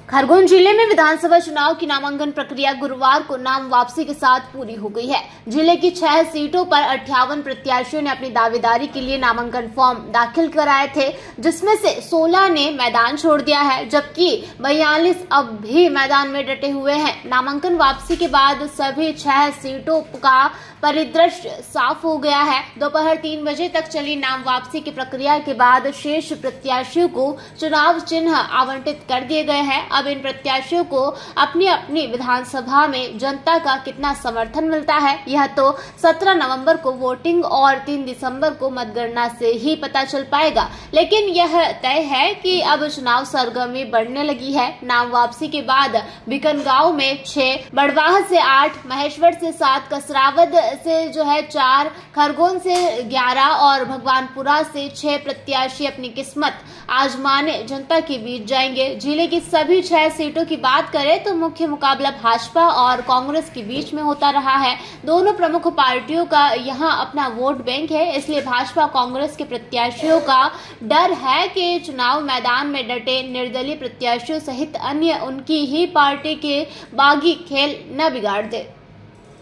खरगोन जिले में विधानसभा चुनाव की नामांकन प्रक्रिया गुरुवार को नाम वापसी के साथ पूरी हो गई है। जिले की 6 सीटों पर 58 प्रत्याशियों ने अपनी दावेदारी के लिए नामांकन फॉर्म दाखिल कराए थे, जिसमें से 16 ने मैदान छोड़ दिया है, जबकि 42 अब भी मैदान में डटे हुए हैं। नामांकन वापसी के बाद सभी 6 सीटों का परिदृश्य साफ हो गया है। दोपहर 3 बजे तक चली नाम वापसी की प्रक्रिया के बाद शेष प्रत्याशियों को चुनाव चिन्ह आवंटित कर दिए गए हैं। अब इन प्रत्याशियों को अपनी अपनी विधानसभा में जनता का कितना समर्थन मिलता है, यह तो 17 नवंबर को वोटिंग और 3 दिसंबर को मतगणना से ही पता चल पाएगा। लेकिन यह तय है कि अब चुनाव सरगर्मी बढ़ने लगी है। नाम वापसी के बाद बिकनगांव में 6, बड़वाह से 8, महेश्वर से 7, कसरावद से 4, खरगोन से 11 और भगवानपुरा से 6 प्रत्याशी अपनी किस्मत आजमाने जनता के बीच जाएंगे। जिले की सभी 6 सीटों की बात करें तो मुख्य मुकाबला भाजपा और कांग्रेस के बीच में होता रहा है। दोनों प्रमुख पार्टियों का यहां अपना वोट बैंक है, इसलिए भाजपा कांग्रेस के प्रत्याशियों का डर है कि चुनाव मैदान में डटे निर्दलीय प्रत्याशियों सहित अन्य उनकी ही पार्टी के बागी खेल न बिगाड़ दे।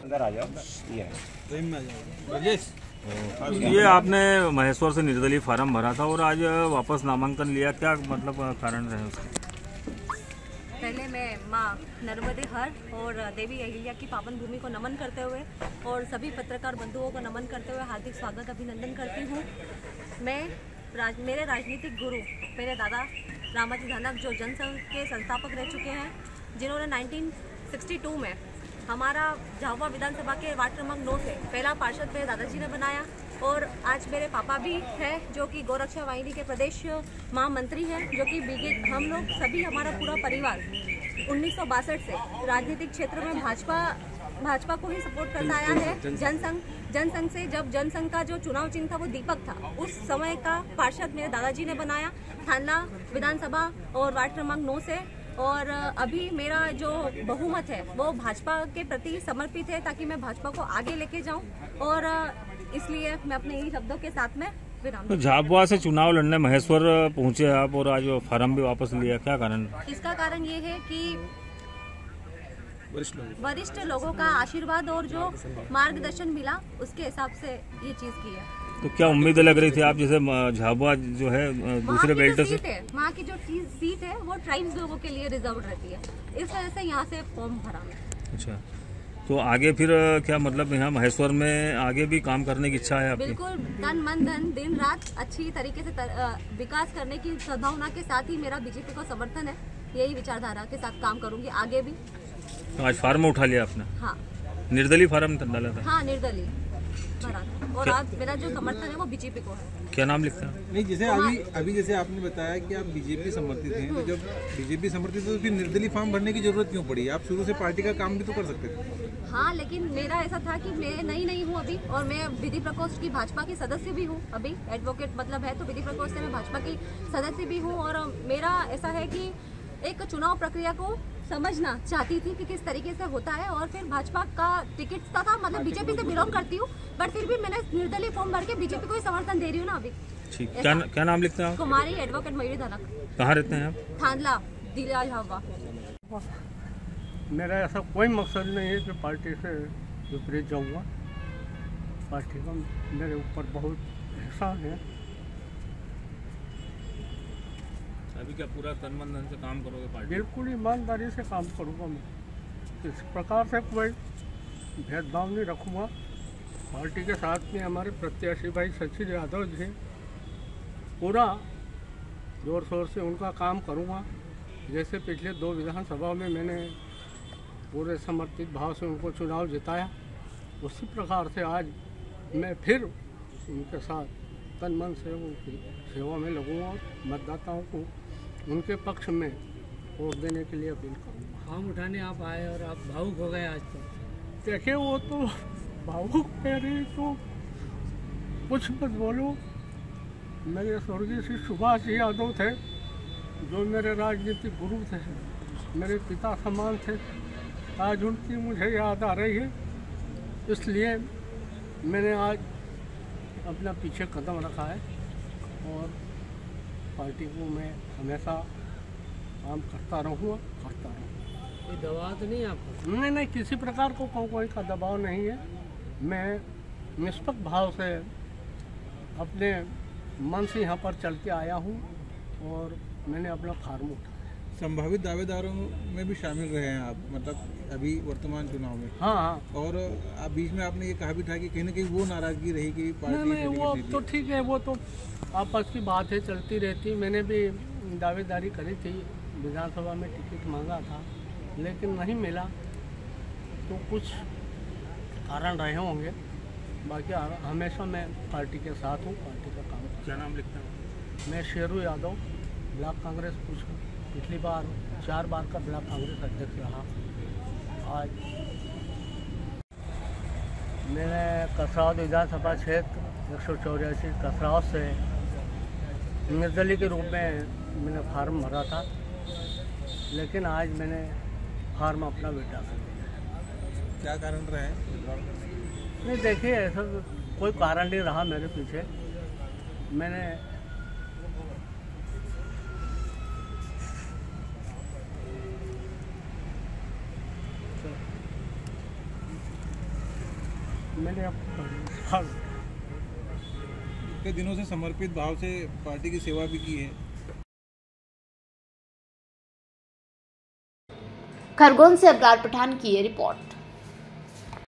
अंदर आ जाओ। ये आपने महेश्वर से निर्दलीय फार्म भरा था और आज वापस नामांकन लिया, क्या मतलब कारण रहे उसके? पहले मैं माँ नर्मदे हर और देवी अहिल्या की पावन भूमि को नमन करते हुए और सभी पत्रकार बंधुओं को नमन करते हुए हार्दिक स्वागत अभिनंदन करती हूँ। मेरे राजनीतिक गुरु मेरे दादा रामाजी धनक, जो जनसंघ के संस्थापक रह चुके हैं, जिन्होंने 1962 में हमारा झाबुआ विधानसभा के वार्ड क्रमांक 9 से पहला पार्षद मेरे दादाजी ने बनाया। और आज मेरे पापा भी हैं, जो कि गौरक्षा वाहिनी के प्रदेश महामंत्री हैं, जो कि हम लोग सभी, हमारा पूरा परिवार 1962 से राजनीतिक क्षेत्र में भाजपा को ही सपोर्ट करता आया है। जनसंघ से जब जनसंघ का जो चुनाव चिन्ह था वो दीपक था, उस समय का पार्षद मेरे दादाजी ने बनाया थाना विधानसभा और वार्ड क्रमांक 9 से। और अभी मेरा जो बहुमत है वो भाजपा के प्रति समर्पित है, ताकि मैं भाजपा को आगे लेके जाऊं, और इसलिए मैं अपने इन शब्दों के साथ में विराम। तो झाबुआ से चुनाव लड़ने महेश्वर पहुंचे आप और आज फार्म भी वापस लिया, क्या कारण? इसका कारण ये है कि वरिष्ठ लोगों का आशीर्वाद और जो मार्गदर्शन मिला, उसके हिसाब से ये चीज की है। तो क्या उम्मीदें लग रही थी आप, जैसे झाबुआ जो है दूसरे बेल्ट से? वहाँ की जो सीट है वो ट्राइब्स लोगों के लिए रिजर्व रहती है, इस वजह से यहाँ से फॉर्म भरा। अच्छा, तो आगे फिर क्या मतलब यहाँ महेश्वर में आगे भी काम करने की इच्छा है आपकी? बिल्कुल, तन मन धन दिन रात अच्छी तरीके से विकास करने की सद्भावना के साथ ही मेरा बीजेपी को समर्थन है। यही विचारधारा के साथ काम करूंगी आगे भी। तो आज फार्म उठा लिया आपने? हाँ, निर्दलीय फार्म डाला था? हाँ, निर्दलीय भरा था, और आज मेरा जो समर्थन है वो बीजेपी को है। क्या नाम लिखता है? नहीं, जैसे अभी जैसे आपने बताया कि आप बीजेपी समर्थित हैं, तो जब बीजेपी समर्थित है तो फिर निर्दलीय फॉर्म भरने की जरूरत क्यों पड़ी? आप शुरू से पार्टी का काम भी तो कर सकते थे। हाँ, लेकिन मेरा ऐसा था कि मैं नई हूँ अभी, और मैं विधि प्रकोष्ठ की भाजपा की सदस्य भी हूँ अभी, एडवोकेट मतलब है, तो विधि प्रकोष्ठ से मैं भाजपा की सदस्य भी हूँ। और मेरा ऐसा है कि एक चुनाव प्रक्रिया को समझना चाहती थी कि किस तरीके से होता है, और फिर भाजपा का टिकट था, मतलब बीजेपी से बिलोंग करती हूँ, बट फिर भी मैंने निर्दलीय फॉर्म भर के बीजेपी को ही समर्थन दे रही हूँ ना अभी। ठीक, क्या नाम लिखते हैं आप? कुमारी, एडवोकेट मयूरी धनक। कहाँ रहते हैं आप? थानला, दिला झाबुआ। मेरा ऐसा कोई मकसद नहीं है कि पार्टी से विपरीत जाऊंगा। पार्टी का मेरे ऊपर बहुत एहसान है। अभी क्या पूरा तन मन धन से काम करोगे पार्टी? बिल्कुल ईमानदारी से काम करूंगा मैं, इस प्रकार से कोई भेदभाव नहीं रखूंगा। पार्टी के साथ में हमारे प्रत्याशी भाई सचिन यादव जी, पूरा जोर शोर से उनका काम करूंगा। जैसे पिछले 2 विधानसभा में मैंने पूरे समर्पित भाव से उनको चुनाव जिताया, उसी प्रकार से आज मैं फिर उनके साथ तन मन से उनकी सेवा में लगूंगा। मतदाताओं को उनके पक्ष में वोट देने के लिए अपील करूँगा। फॉर्म उठाने आप आए और आप भावुक हो गए आज तो। देखिए, वो तो भावुक मेरे तो कुछ मत बोलो। मेरे स्वर्गीय श्री सुभाष जी यादव थे, जो मेरे राजनीतिक गुरु थे, मेरे पिता समान थे। आज उनकी मुझे याद आ रही है, इसलिए मैंने आज अपना पीछे कदम रखा है, और पार्टी को मैं हमेशा काम करता रहूँगा, करता रहूँगा। कोई दबाव तो नहीं आपको? नहीं, किसी प्रकार को कोई का दबाव नहीं है। मैं निष्पक्ष भाव से अपने मन से यहाँ पर चल के आया हूँ और मैंने अपना फार्म उठाया। संभावित दावेदारों में भी शामिल रहे हैं आप, मतलब अभी वर्तमान चुनाव में? हाँ। और आप बीच में आपने ये कहा भी था कि कहीं ना कहीं वो नाराजगी रही कि पार्टी नहीं, वो तो ठीक है, वो तो आपस की बात है, चलती रहती। मैंने भी दावेदारी करी थी, विधानसभा में टिकट मांगा था लेकिन नहीं मिला, तो कुछ कारण रहे होंगे। बाकी हमेशा मैं पार्टी के साथ हूँ, पार्टी का काम। क्या नाम लिखता हूँ? मैं शेरू यादव, ब्लॉक कांग्रेस पिछली बार 4 बार का ब्लॉक कांग्रेस अध्यक्ष रहा। आज मैंने कसरावत विधानसभा क्षेत्र 184 कसरावत से निर्दलीय के रूप में मैंने फार्म भरा था, लेकिन आज मैंने फार्म अपना विड्रॉ कर दिया। क्या कारण रहा है? नहीं, देखिए, ऐसा कोई कारण नहीं रहा मेरे पीछे। मैंने इतने दिनों से समर्पित भाव से पार्टी की सेवा भी की है। खरगोन से अब्रार पठान की ये रिपोर्ट।